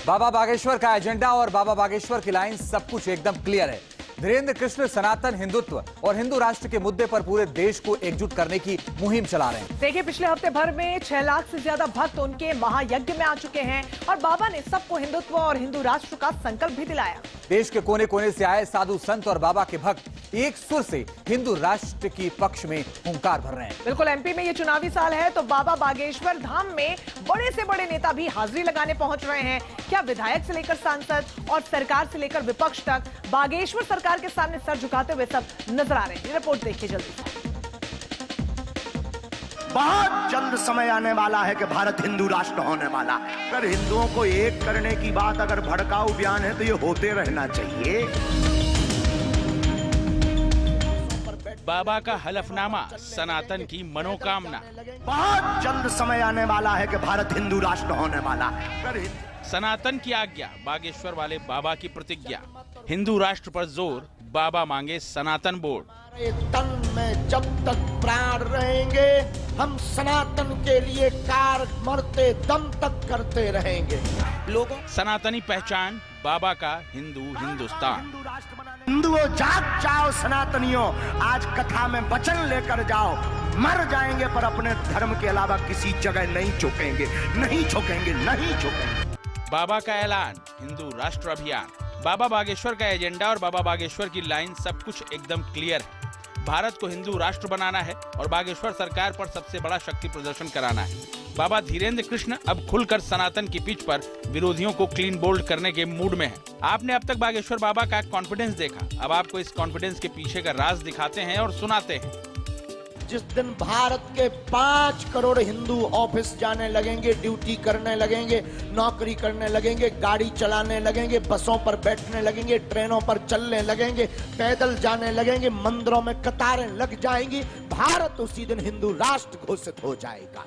बाबा बागेश्वर का एजेंडा और बाबा बागेश्वर की लाइन सब कुछ एकदम क्लियर है। धीरेंद्र कृष्ण सनातन हिंदुत्व और हिंदू राष्ट्र के मुद्दे पर पूरे देश को एकजुट करने की मुहिम चला रहे हैं। देखिए, पिछले हफ्ते भर में 6 लाख से ज्यादा भक्त उनके महायज्ञ में आ चुके हैं और बाबा ने सबको हिंदुत्व और हिंदू राष्ट्र का संकल्प भी दिलाया। देश के कोने कोने से आए साधु संत और बाबा के भक्त एक सुर से हिंदू राष्ट्र की पक्ष में हुंकार भर रहे हैं। बिल्कुल, एमपी में ये चुनावी साल है तो बाबा बागेश्वर धाम में बड़े से बड़े नेता भी हाजिरी लगाने पहुंच रहे हैं। क्या विधायक से लेकर सांसद और सरकार से लेकर विपक्ष तक बागेश्वर सरकार के सामने सर झुकाते हुए सब नजर आ रहे हैं। रिपोर्ट देखिए जल्दी। बहुत जल्द समय आने वाला है कि भारत हिंदू राष्ट्र होने वाला है। अगर हिंदुओं को एक करने की बात अगर भड़काऊ बयान है तो ये होते रहना चाहिए। बाबा का हलफनामा, सनातन की मनोकामना। बहुत जल्द समय आने वाला है कि भारत हिंदू राष्ट्र होने वाला है। सनातन की आज्ञा, बागेश्वर वाले बाबा की प्रतिज्ञा। हिंदू राष्ट्र पर जोर, बाबा मांगे सनातन बोर्ड। तन में जब तक प्राण रहेंगे हम सनातन के लिए कार्य मरते दम तक करते रहेंगे। लोगों सनातनी पहचान, बाबा का हिंदू हिंदुस्तान। हिंदुओं जाग जाओ सनातनियों, आज कथा में वचन लेकर जाओ। मर जाएंगे पर अपने धर्म के अलावा किसी जगह नहीं झुकेंगे, नहीं झुकेंगे, नहीं झुकेंगे। बाबा का ऐलान, हिंदू राष्ट्र अभियान। बाबा बागेश्वर का एजेंडा और बाबा बागेश्वर की लाइन सब कुछ एकदम क्लियर है। भारत को हिंदू राष्ट्र बनाना है और बागेश्वर सरकार पर सबसे बड़ा शक्ति प्रदर्शन कराना है। बाबा धीरेंद्र कृष्ण अब खुलकर सनातन की पिच पर विरोधियों को क्लीन बोल्ड करने के मूड में है। आपने अब तक बागेश्वर बाबा का कॉन्फिडेंस देखा, अब आपको इस कॉन्फिडेंस के पीछे का राज दिखाते हैं और सुनाते हैं। जिस दिन भारत के 5 करोड़ हिंदू ऑफिस जाने लगेंगे, ड्यूटी करने लगेंगे, नौकरी करने लगेंगे, गाड़ी चलाने लगेंगे, बसों पर बैठने लगेंगे, ट्रेनों पर चलने लगेंगे, पैदल जाने लगेंगे, मंदिरों में कतारें लग जाएंगी, भारत उसी दिन हिंदू राष्ट्र घोषित हो जाएगा।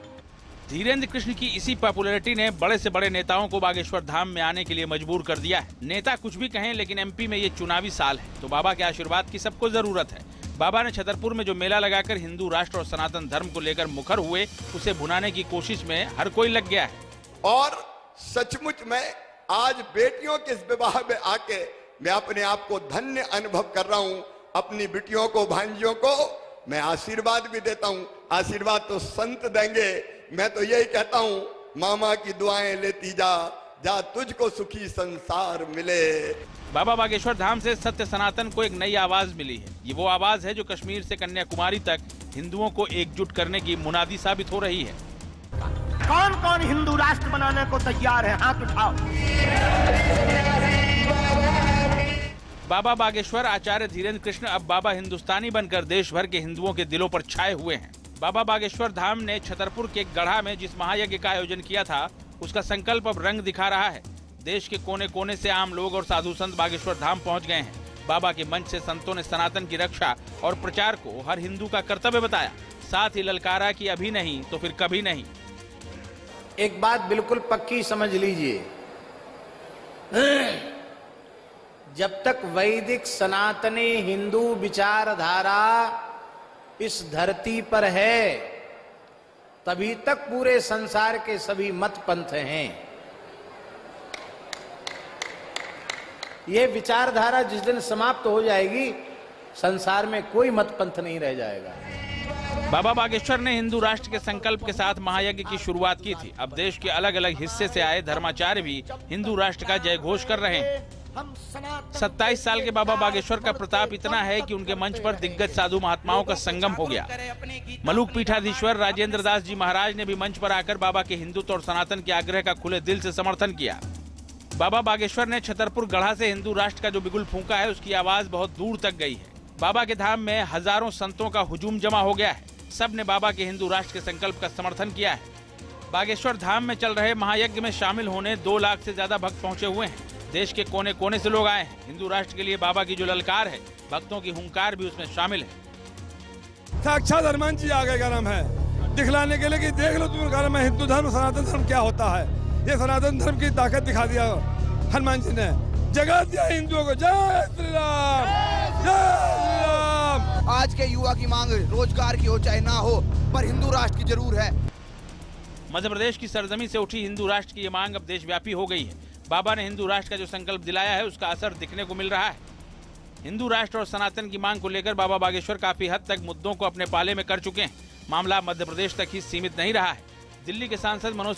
धीरेंद्र कृष्ण की इसी पॉपुलैरिटी ने बड़े से बड़े नेताओं को बागेश्वर धाम में आने के लिए मजबूर कर दिया है। नेता कुछ भी कहें, लेकिन एमपी में ये चुनावी साल है तो बाबा के आशीर्वाद की सबको जरूरत है। बाबा ने छतरपुर में जो मेला लगाकर हिंदू राष्ट्र और सनातन धर्म को लेकर मुखर हुए, उसे भुनाने की कोशिश में हर कोई लग गया है। और सचमुच में आज बेटियों के इस विवाह में आके मैं अपने आप को धन्य अनुभव कर रहा हूं। अपनी बेटियों को, भांजियों को मैं आशीर्वाद भी देता हूं। आशीर्वाद तो संत देंगे, मैं तो यही कहता हूं, मामा की दुआएं लेती जा, जा तुझको सुखी संसार मिले। बाबा बागेश्वर धाम से सत्य सनातन को एक नई आवाज मिली है। ये वो आवाज है जो कश्मीर से कन्याकुमारी तक हिंदुओं को एकजुट करने की मुनादी साबित हो रही है। कौन कौन हिंदू राष्ट्र बनाने को तैयार है? हाथ उठाओ। बाबा बागेश्वर आचार्य धीरेंद्र कृष्ण अब बाबा हिंदुस्तानी बनकर देश भर के हिंदुओं के दिलों पर छाए हुए हैं। बाबा बागेश्वर धाम ने छतरपुर के गढ़ा में जिस महायज्ञ का आयोजन किया था, उसका संकल्प अब रंग दिखा रहा है। देश के कोने कोने से आम लोग और साधु संत बागेश्वर धाम पहुंच गए हैं। बाबा के मंच से संतों ने सनातन की रक्षा और प्रचार को हर हिंदू का कर्तव्य बताया, साथ ही ललकारा कि अभी नहीं तो फिर कभी नहीं। एक बात बिल्कुल पक्की समझ लीजिए, जब तक वैदिक सनातनी हिंदू विचारधारा इस धरती पर है, तभी तक पूरे संसार के सभी मत पंथ हैं। ये विचारधारा जिस दिन समाप्त हो जाएगी, संसार में कोई मत पंथ नहीं रह जाएगा। बाबा बागेश्वर ने हिंदू राष्ट्र के संकल्प के साथ महायज्ञ की शुरुआत की थी। अब देश के अलग अलग हिस्से से आए धर्माचार्य भी हिंदू राष्ट्र का जय घोष कर रहे हैं। 27 साल के बाबा बागेश्वर का प्रताप इतना है कि उनके मंच पर दिग्गज साधु महात्माओं का संगम हो गया। मलुक पीठाधीश्वर राजेंद्र दास जी महाराज ने भी मंच पर आकर बाबा के हिंदुत्व और सनातन के आग्रह का खुले दिल से समर्थन किया। बाबा बागेश्वर ने छतरपुर गढ़ा से हिंदू राष्ट्र का जो बिगुल फूंका है, उसकी आवाज बहुत दूर तक गई है। बाबा के धाम में हजारों संतों का हुजूम जमा हो गया है। सब ने बाबा के हिंदू राष्ट्र के संकल्प का समर्थन किया है। बागेश्वर धाम में चल रहे महायज्ञ में शामिल होने 2 लाख से ज्यादा भक्त पहुंचे हुए हैं। देश के कोने कोने से लोग आए हैं। हिंदू राष्ट्र के लिए बाबा की जो ललकार है, भक्तों की हुंकार भी उसमें शामिल है। साक्षात हनुमान जी आ गए गरम है दिखलाने के लिए कि देख लो तुम गरम है हिंदू धर्म, सनातन धर्म क्या होता है। ये सनातन धर्म की ताकत दिखा दिया हनुमान जी ने, जगा दिया हिंदुओं को। जय श्री राम, जय श्री राम। आज के युवा की मांग रोजगार की हो चाहे ना हो, पर हिंदू राष्ट्र की जरूर है। मध्य प्रदेश की सरजमी से उठी हिंदू राष्ट्र की ये मांग अब देशव्यापी हो गई है। बाबा ने हिंदू राष्ट्र का जो संकल्प दिलाया है उसका असर दिखने को मिल रहा है। हिंदू राष्ट्र और सनातन की मांग को लेकर बाबा बागेश्वर काफी हद तक मुद्दों को अपने पाले में कर चुके हैं। मामला मध्य प्रदेश तक ही सीमित नहीं रहा है। दिल्ली के सांसद मनोज